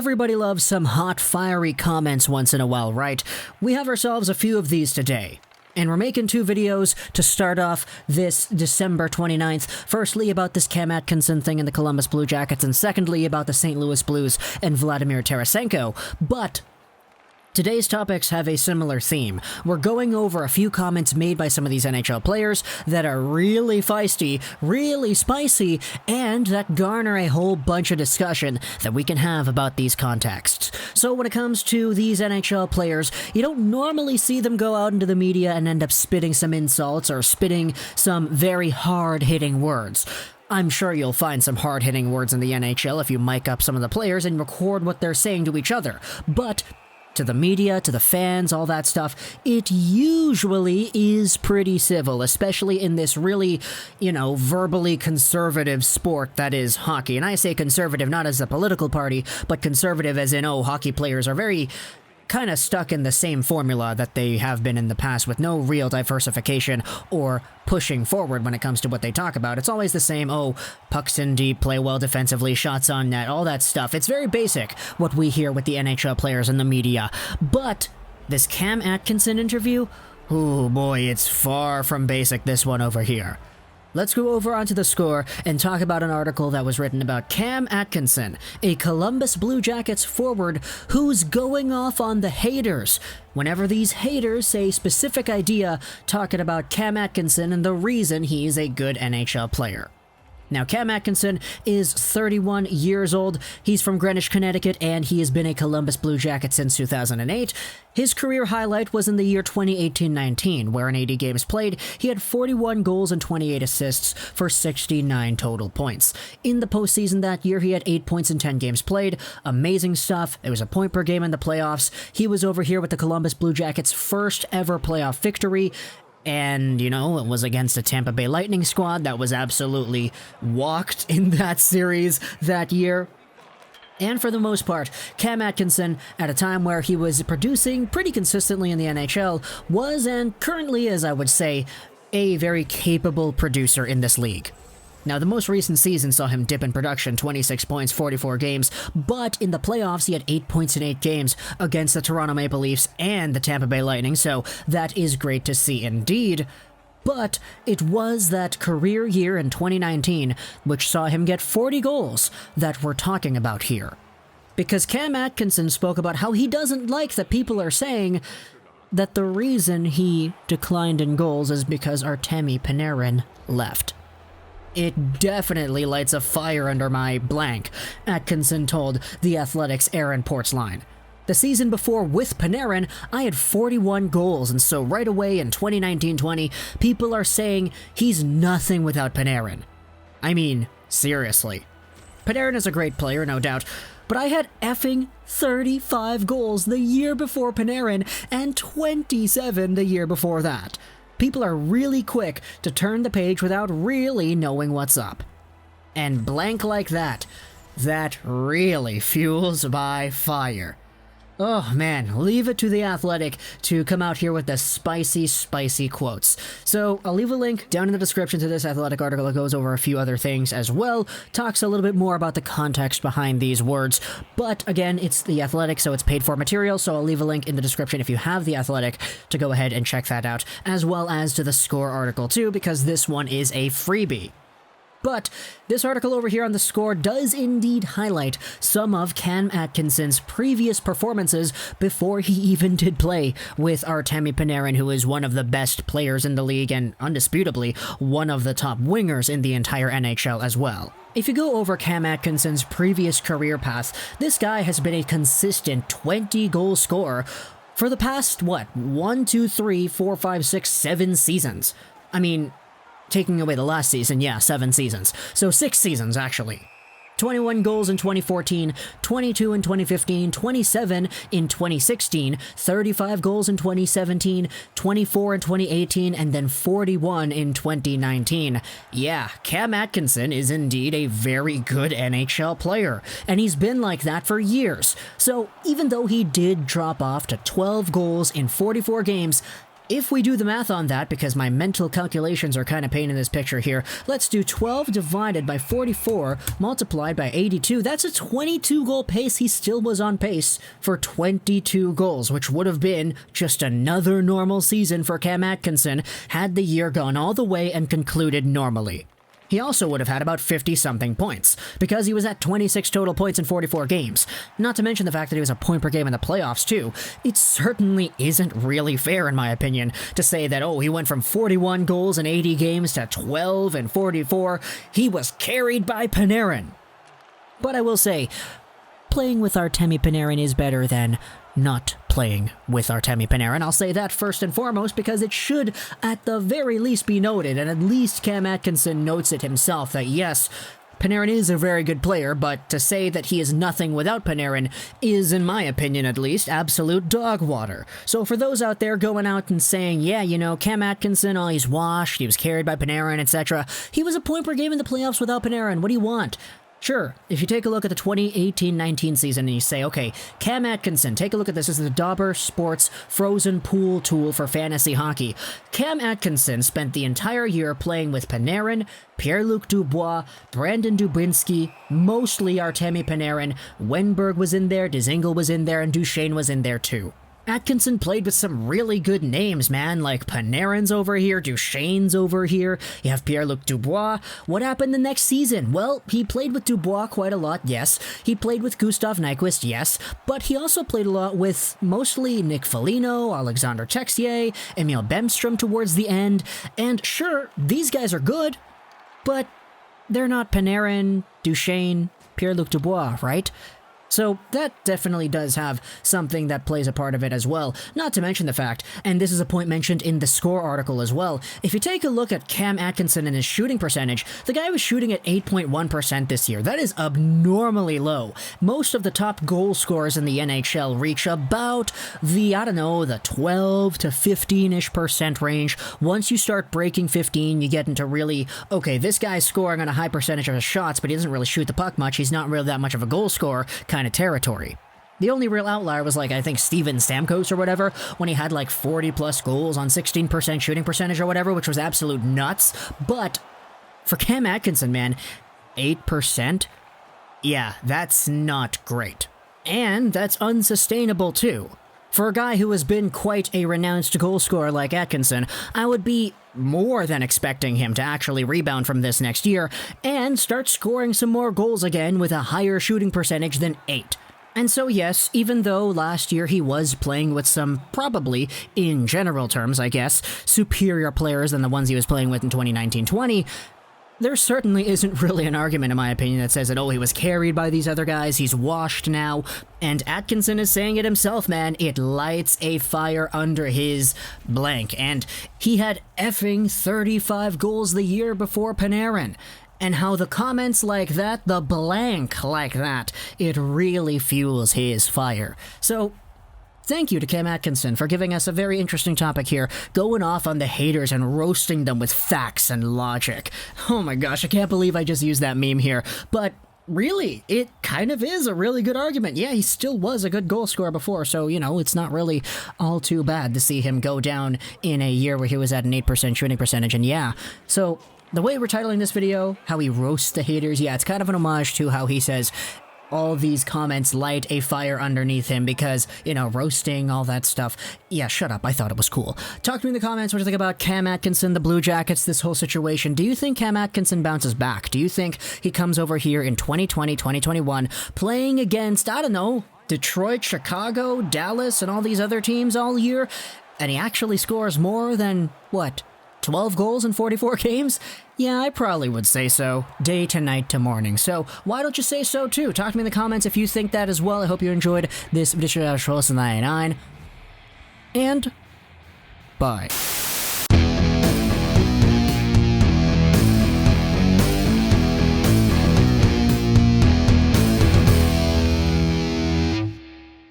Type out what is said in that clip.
Everybody loves some hot, fiery comments once in a while, right? We have ourselves a few of these today. And we're making two videos to start off this December 29th. Firstly, about this Cam Atkinson thing in the Columbus Blue Jackets, and secondly, about the St. Louis Blues and Vladimir Tarasenko. But today's topics have a similar theme. We're going over a few comments made by some of these NHL players that are really feisty, really spicy, and that garner a whole bunch of discussion that we can have about these contexts. So when it comes to these NHL players, you don't normally see them go out into the media and end up spitting some insults or spitting some very hard-hitting words. I'm sure you'll find some hard-hitting words in the NHL if you mic up some of the players and record what they're saying to each other. But to the media, to the fans, all that stuff, it usually is pretty civil, especially in this really, verbally conservative sport that is hockey. And I say conservative not as a political party, but conservative as in, hockey players are very kind of stuck in the same formula that they have been in the past, with no real diversification or pushing forward when it comes to what they talk about. It's always the same, pucks in deep, play well defensively, shots on net, all that stuff. It's very basic what we hear with the NHL players in the media. But this Cam Atkinson interview, oh boy, it's far from basic, this one over here. Let's go over onto the score and talk about an article that was written about Cam Atkinson, a Columbus Blue Jackets forward who's going off on the haters whenever these haters say specific idea talking about Cam Atkinson and the reason he's a good NHL player. Now, Cam Atkinson is 31 years old. He's from Greenwich, Connecticut, and he has been a Columbus Blue Jacket since 2008. His career highlight was in the year 2018-19, where in 80 games played, he had 41 goals and 28 assists for 69 total points. In the postseason that year, he had 8 points in 10 games played. Amazing stuff. It was a point per game in the playoffs. He was over here with the Columbus Blue Jackets' first ever playoff victory. And, it was against a Tampa Bay Lightning squad that was absolutely walked in that series that year. And for the most part, Cam Atkinson, at a time where he was producing pretty consistently in the NHL, was and currently is, I would say, a very capable producer in this league. Now, the most recent season saw him dip in production, 26 points, 44 games, but in the playoffs he had 8 points in 8 games against the Toronto Maple Leafs and the Tampa Bay Lightning, so that is great to see indeed. But it was that career year in 2019 which saw him get 40 goals that we're talking about here. Because Cam Atkinson spoke about how he doesn't like that people are saying that the reason he declined in goals is because Artemi Panarin left. It definitely lights a fire under my blank, Atkinson told The Athletic's Aaron Portzline. The season before with Panarin, I had 41 goals, and so right away in 2019-20, people are saying he's nothing without Panarin. I mean, seriously. Panarin is a great player, no doubt, but I had effing 35 goals the year before Panarin and 27 the year before that. People are really quick to turn the page without really knowing what's up. And blank like that really fuels my fire. Oh man, leave it to The Athletic to come out here with the spicy, spicy quotes. So I'll leave a link down in the description to this Athletic article that goes over a few other things as well, talks a little bit more about the context behind these words. But again, it's The Athletic, so it's paid for material, so I'll leave a link in the description if you have The Athletic to go ahead and check that out, as well as to the Score article too, because this one is a freebie. But this article over here on The Score does indeed highlight some of Cam Atkinson's previous performances before he even did play with Artemi Panarin, who is one of the best players in the league and undisputably one of the top wingers in the entire NHL as well. If you go over Cam Atkinson's previous career path, this guy has been a consistent 20-goal scorer for the past, 7 seasons. I mean, taking away the last season, 7 seasons. So 6 seasons, actually. 21 goals in 2014, 22 in 2015, 27 in 2016, 35 goals in 2017, 24 in 2018, and then 41 in 2019. Yeah, Cam Atkinson is indeed a very good NHL player, and he's been like that for years. So even though he did drop off to 12 goals in 44 games, If we do the math on that, because my mental calculations are kind of painting this picture here, let's do 12 divided by 44 multiplied by 82. That's a 22-goal pace. He still was on pace for 22 goals, which would have been just another normal season for Cam Atkinson had the year gone all the way and concluded normally. He also would have had about 50-something points, because he was at 26 total points in 44 games. Not to mention the fact that he was a point per game in the playoffs, too. It certainly isn't really fair, in my opinion, to say that, oh, he went from 41 goals in 80 games to 12 and 44. He was carried by Panarin. But I will say, playing with Artemi Panarin is better than not playing with Artemi Panarin. I'll say that first and foremost because it should at the very least be noted, and at least Cam Atkinson notes it himself, that yes, Panarin is a very good player, but to say that he is nothing without Panarin is, in my opinion at least, absolute dog water. So for those out there going out and saying, yeah, you know, Cam Atkinson, oh, he's washed, he was carried by Panarin, etc., he was a point per game in the playoffs without Panarin. What do you want? Sure, if you take a look at the 2018-19 season and you say, okay, Cam Atkinson, take a look at this. This is the Dauber Sports frozen pool tool for fantasy hockey. Cam Atkinson spent the entire year playing with Panarin, Pierre-Luc Dubois, Brandon Dubinsky, mostly Artemi Panarin. Wenberg was in there, Dzingel was in there, and Duchesne was in there too. Atkinson played with some really good names, man, like Panarin's over here, Duchesne's over here, you have Pierre-Luc Dubois. What happened the next season? Well, he played with Dubois quite a lot, yes. He played with Gustav Nyquist, yes. But he also played a lot with mostly Nick Foligno, Alexander Texier, Emil Bemstrom towards the end. And sure, these guys are good, but they're not Panarin, Duchesne, Pierre-Luc Dubois, right? So that definitely does have something that plays a part of it as well. Not to mention the fact, and this is a point mentioned in the score article as well, if you take a look at Cam Atkinson and his shooting percentage, the guy was shooting at 8.1% this year. That is abnormally low. Most of the top goal scorers in the NHL reach about the, I don't know, the 12 to 15-ish% range. Once you start breaking 15, you get into really, okay, this guy's scoring on a high percentage of his shots, but he doesn't really shoot the puck much. He's not really that much of a goal scorer kind of territory. The only real outlier was, like, I think Steven Stamkos or whatever, when he had like 40 plus goals on 16% shooting percentage or whatever, which was absolute nuts. But for Cam Atkinson, man, 8%? Yeah, that's not great. And that's unsustainable too. For a guy who has been quite a renounced goal scorer like Atkinson, I would be more than expecting him to actually rebound from this next year and start scoring some more goals again with a higher shooting percentage than 8. And so yes, even though last year he was playing with some, probably, in general terms I guess, superior players than the ones he was playing with in 2019-20, there certainly isn't really an argument, in my opinion, that says that, oh, he was carried by these other guys, he's washed now, and Atkinson is saying it himself, man, it lights a fire under his blank, and he had effing 35 goals the year before Panarin. And how the comments like that, the blank like that, it really fuels his fire. So, thank you to Cam Atkinson for giving us a very interesting topic here, going off on the haters and roasting them with facts and logic. Oh my gosh, I can't believe I just used that meme here, but really, it kind of is a really good argument. Yeah, he still was a good goal scorer before, so, you know, it's not really all too bad to see him go down in a year where he was at an 8% shooting percentage, and yeah, so the way we're titling this video, how he roasts the haters, yeah, it's kind of an homage to how he says all these comments light a fire underneath him because, you know, roasting, all that stuff. Yeah, shut up. I thought it was cool. Talk to me in the comments what you think about Cam Atkinson, the Blue Jackets, this whole situation. Do you think Cam Atkinson bounces back? Do you think he comes over here in 2020, 2021, playing against, I don't know, Detroit, Chicago, Dallas, and all these other teams all year, and he actually scores more than, what, 12 goals in 44 games? Yeah, I probably would say so. Day to night to morning. So why don't you say so too? Talk to me in the comments if you think that as well. I hope you enjoyed this edition of ROASTS 99. And bye.